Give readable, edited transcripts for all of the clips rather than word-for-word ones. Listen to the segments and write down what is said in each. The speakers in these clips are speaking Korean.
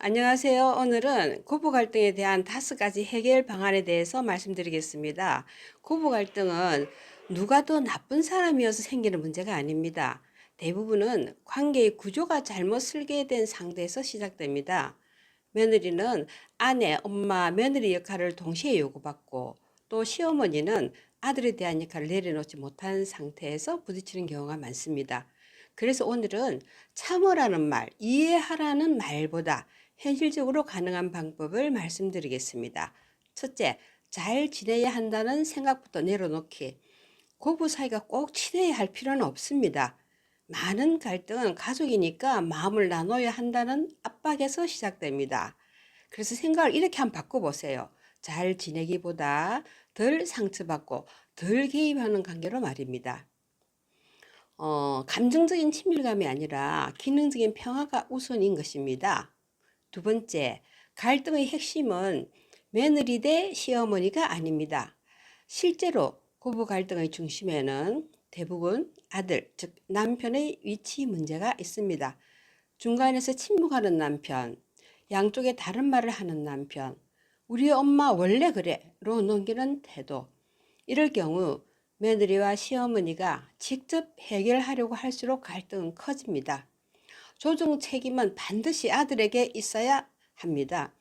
안녕하세요. 오늘은 고부 갈등에 대한 5가지 해결 방안에 대해서 말씀드리겠습니다. 고부 갈등은 누가 더 나쁜 사람이어서 생기는 문제가 아닙니다. 대부분은 관계의 구조가 잘못 설계된 상태에서 시작됩니다. 며느리는 아내, 엄마, 며느리 역할을 동시에 요구받고 또 시어머니는 아들에 대한 역할을 내려놓지 못한 상태에서 부딪히는 경우가 많습니다. 그래서 오늘은 참으라는 말, 이해하라는 말보다 현실적으로 가능한 방법을 말씀드리겠습니다. 첫째, 잘 지내야 한다는 생각부터 내려놓기. 고부 사이가 꼭 친해야 할 필요는 없습니다. 많은 갈등은 가족이니까 마음을 나눠야 한다는 압박에서 시작됩니다. 그래서 생각을 이렇게 한번 바꿔보세요. 잘 지내기보다 덜 상처받고 덜 개입하는 관계로 말입니다. 감정적인 친밀감이 아니라 기능적인 평화가 우선인 것입니다. 두 번째, 갈등의 핵심은 며느리 대 시어머니가 아닙니다. 실제로 고부 갈등의 중심에는 대부분 아들, 즉 남편의 위치 문제가 있습니다. 중간에서 침묵하는 남편, 양쪽에 다른 말을 하는 남편, 우리 엄마 원래 그래로 넘기는 태도. 이럴 경우 며느리와 시어머니가 직접 해결하려고 할수록 갈등은 커집니다. 조정 책임은 반드시 아들에게 있어야 합니다.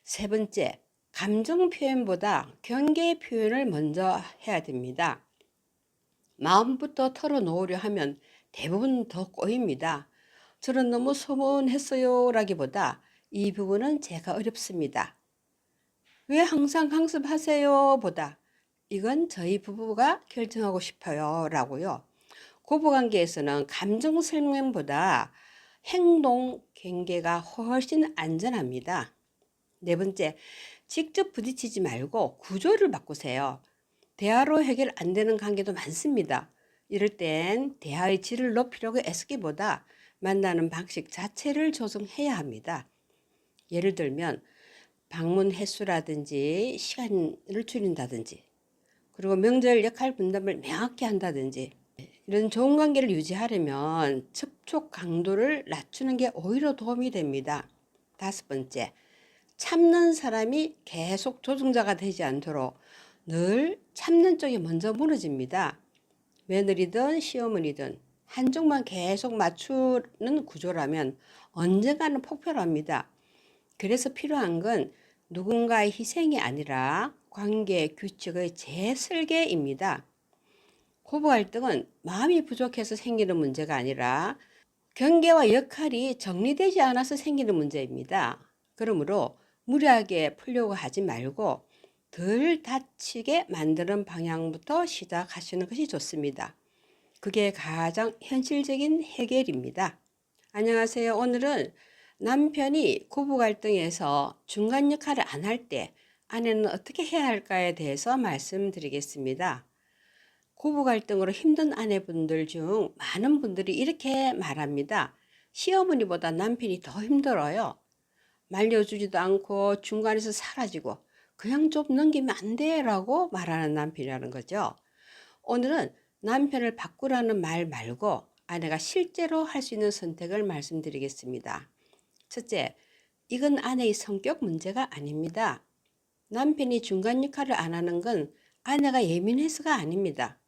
세 번째, 감정 표현보다 경계 표현을 먼저 해야 됩니다. 마음부터 털어놓으려 하면 대부분 더 꼬입니다. 저는 너무 소문했어요 라기보다 이 부분은 제가 어렵습니다. 왜 항상 강습하세요 보다 이건 저희 부부가 결정하고 싶어요 라고요. 고부관계에서는 감정 설명보다 행동 경계가 훨씬 안전합니다. 네 번째, 직접 부딪히지 말고 구조를 바꾸세요. 대화로 해결 안 되는 관계도 많습니다. 이럴 땐 대화의 질을 높이려고 애쓰기보다 만나는 방식 자체를 조정해야 합니다. 예를 들면 방문 횟수라든지 시간을 줄인다든지, 그리고 명절 역할 분담을 명확히 한다든지, 이런 좋은 관계를 유지하려면 접촉 강도를 낮추는 게 오히려 도움이 됩니다. 다섯 번째, 참는 사람이 계속 조종자가 되지 않도록 늘 참는 쪽이 먼저 무너집니다. 며느리든 시어머니든 한쪽만 계속 맞추는 구조라면 언젠가는 폭발합니다. 그래서 필요한 건 누군가의 희생이 아니라 관계 규칙의 재설계입니다. 고부 갈등은 마음이 부족해서 생기는 문제가 아니라 경계와 역할이 정리되지 않아서 생기는 문제입니다. 그러므로 무리하게 풀려고 하지 말고 덜 다치게 만드는 방향부터 시작하시는 것이 좋습니다. 그게 가장 현실적인 해결입니다. 안녕하세요. 오늘은 남편이 고부 갈등에서 중간 역할을 안 할 때 아내는 어떻게 해야 할까에 대해서 말씀드리겠습니다. 고부 갈등으로 힘든 아내분들 중 많은 분들이 이렇게 말합니다. 시어머니보다 남편이 더 힘들어요. 말려주지도 않고 중간에서 사라지고 그냥 좀 넘기면 안 돼 라고 말하는 남편이라는 거죠. 오늘은 남편을 바꾸라는 말 말고 아내가 실제로 할 수 있는 선택을 말씀드리겠습니다. 첫째, 이건 아내의 성격 문제가 아닙니다. 남편이 중간 역할을 안 하는 건 아내가 예민해서가 아닙니다.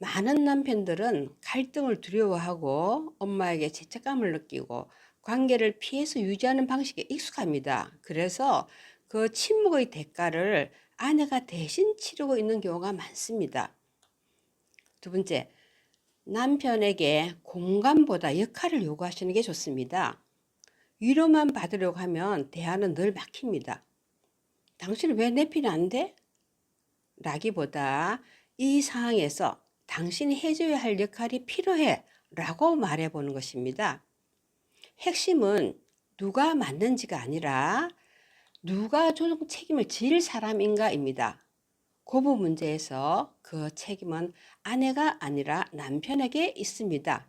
많은 남편들은 갈등을 두려워하고 엄마에게 죄책감을 느끼고 관계를 피해서 유지하는 방식에 익숙합니다. 그래서 그 침묵의 대가를 아내가 대신 치르고 있는 경우가 많습니다. 두 번째, 남편에게 공감보다 역할을 요구하시는 게 좋습니다. 위로만 받으려고 하면 대화는 늘 막힙니다. 당신은 왜 내 편이 안 돼? 라기보다 이 상황에서 당신이 해줘야 할 역할이 필요해 라고 말해보는 것입니다. 핵심은 누가 맞는지가 아니라 누가 조정 책임을 질 사람인가입니다. 고부 문제에서 그 책임은 아내가 아니라 남편에게 있습니다.